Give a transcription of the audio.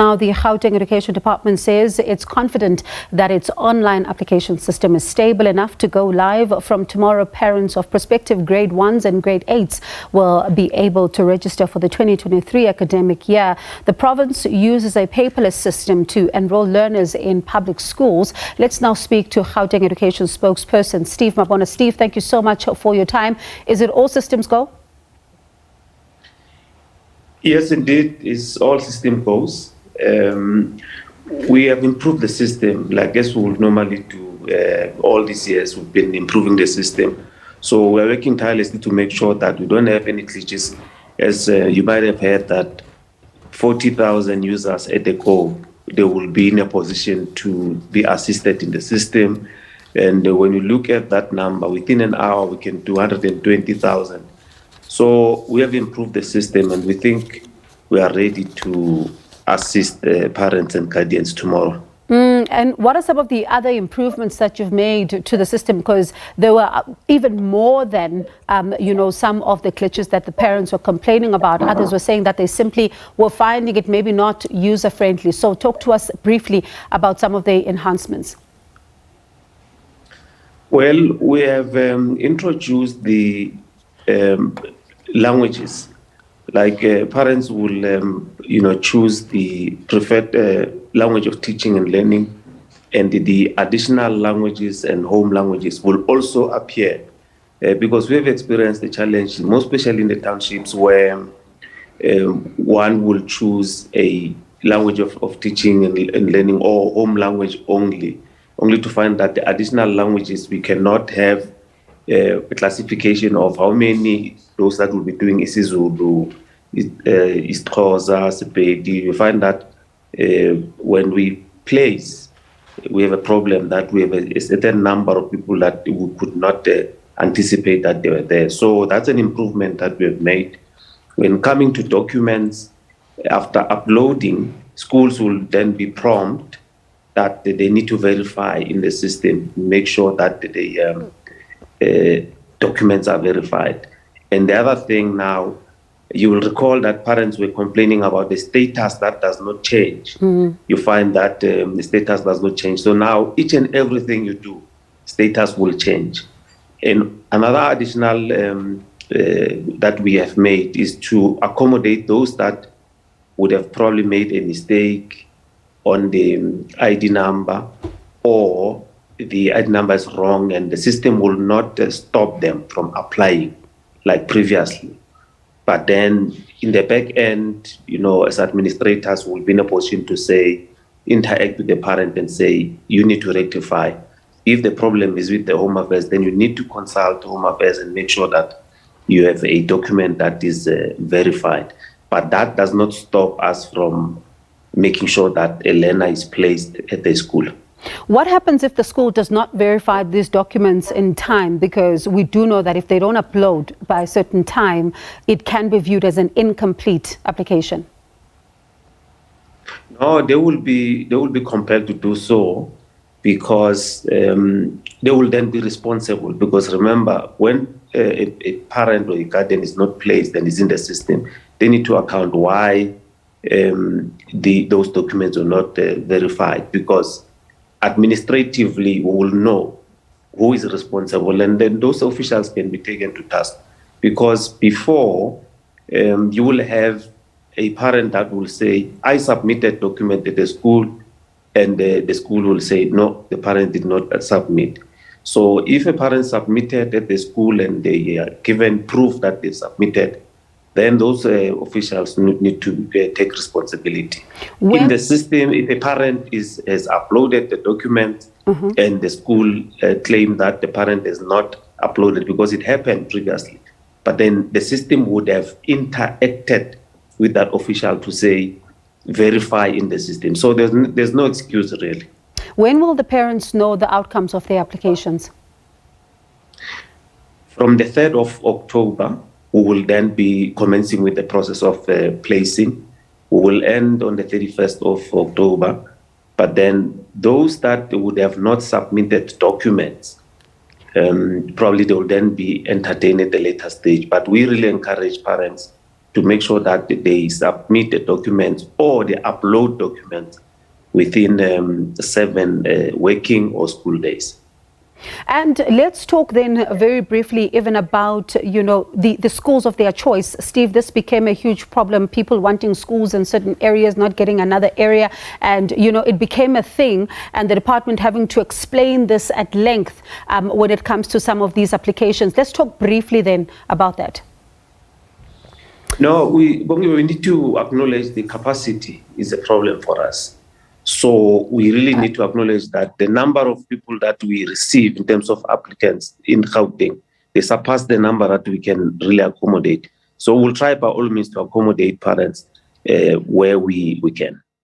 Now, the Gauteng Education Department says it's confident that its online application system is stable enough to go live from tomorrow. Parents of prospective grade 1s and grade 8s will be able to register for the 2023 academic year. The province uses a paperless system to enroll learners in public schools. Let's now speak to Gauteng Education Spokesperson Steve Mabona. Steve, thank you so much for your time. Is it all systems go? Yes, indeed, it's all system goes. We have improved the system, like as we would normally do. All these years, we've been improving the system. So we're working tirelessly to make sure that we don't have any glitches. As you might have heard that 40,000 users at the core, they will be in a position to be assisted in the system. And when you look at that number, within an hour, we can do 120,000. So we have improved the system, and we think we are ready to assist parents and guardians tomorrow. And what are some of the other improvements that you've made to the system? Because there were even more than, some of the glitches that the parents were complaining about. Others were saying that they simply were finding it maybe not user-friendly. So talk to us briefly about some of the enhancements. Well, we have introduced the languages, like parents will choose the preferred language of teaching and learning, and the additional languages and home languages will also appear because we have experienced the challenge, most especially in the townships, where one will choose a language of teaching and learning or home language only to find that the additional languages we cannot have a classification of how many those that will be doing isiZulu, isiXhosa, Sepedi. We find that when we place, we have a problem that we have a certain number of people that we could not anticipate that they were there. So that's an improvement that we have made. When coming to documents, after uploading, schools will then be prompted that they need to verify in the system, make sure that the documents are verified. And the other thing now, you will recall that parents were complaining about the status that does not change. You find that the status does not change. So now each and everything you do, status will change. And another additional that we have made is to accommodate those that would have probably made a mistake on the ID number, or the ID number is wrong and the system will not stop them from applying like previously. But then in the back end, as administrators, we'll be in a position to say, interact with the parent and say, you need to rectify. If the problem is with the Home Affairs, then you need to consult Home Affairs and make sure that you have a document that is verified. But that does not stop us from making sure that a learner is placed at the school. What happens if the school does not verify these documents in time? Because we do know that if they don't upload by a certain time, it can be viewed as an incomplete application. No, they will be compelled to do so, because they will then be responsible. Because remember, when a parent or a guardian is not placed and is in the system, they need to account why those documents are not verified, because administratively we will know who is responsible, and then those officials can be taken to task. Because before, you will have a parent that will say, I submitted document at the school, and the school will say, no, the parent did not submit. So if a parent submitted at the school and they are given proof that they submitted, then those officials need to take responsibility. In the system, if a parent has uploaded the document and the school claim that the parent has not uploaded because it happened previously, but then the system would have interacted with that official to say, verify in the system. So there's no excuse really. When will the parents know the outcomes of their applications? From the 3rd of October, we will then be commencing with the process of placing. We will end on the 31st of October. But then those that would have not submitted documents, probably they will then be entertained at the later stage. But we really encourage parents to make sure that they submit the documents or they upload documents within 7 working or school days. And let's talk then very briefly even about, the schools of their choice. Steve, this became a huge problem, people wanting schools in certain areas, not getting another area. And, it became a thing, and the department having to explain this at length when it comes to some of these applications. Let's talk briefly then about that. No, we need to acknowledge the capacity is a problem for us. So we really need to acknowledge that the number of people that we receive in terms of applicants in Gauteng, they surpass the number that we can really accommodate. So we'll try by all means to accommodate parents where we can.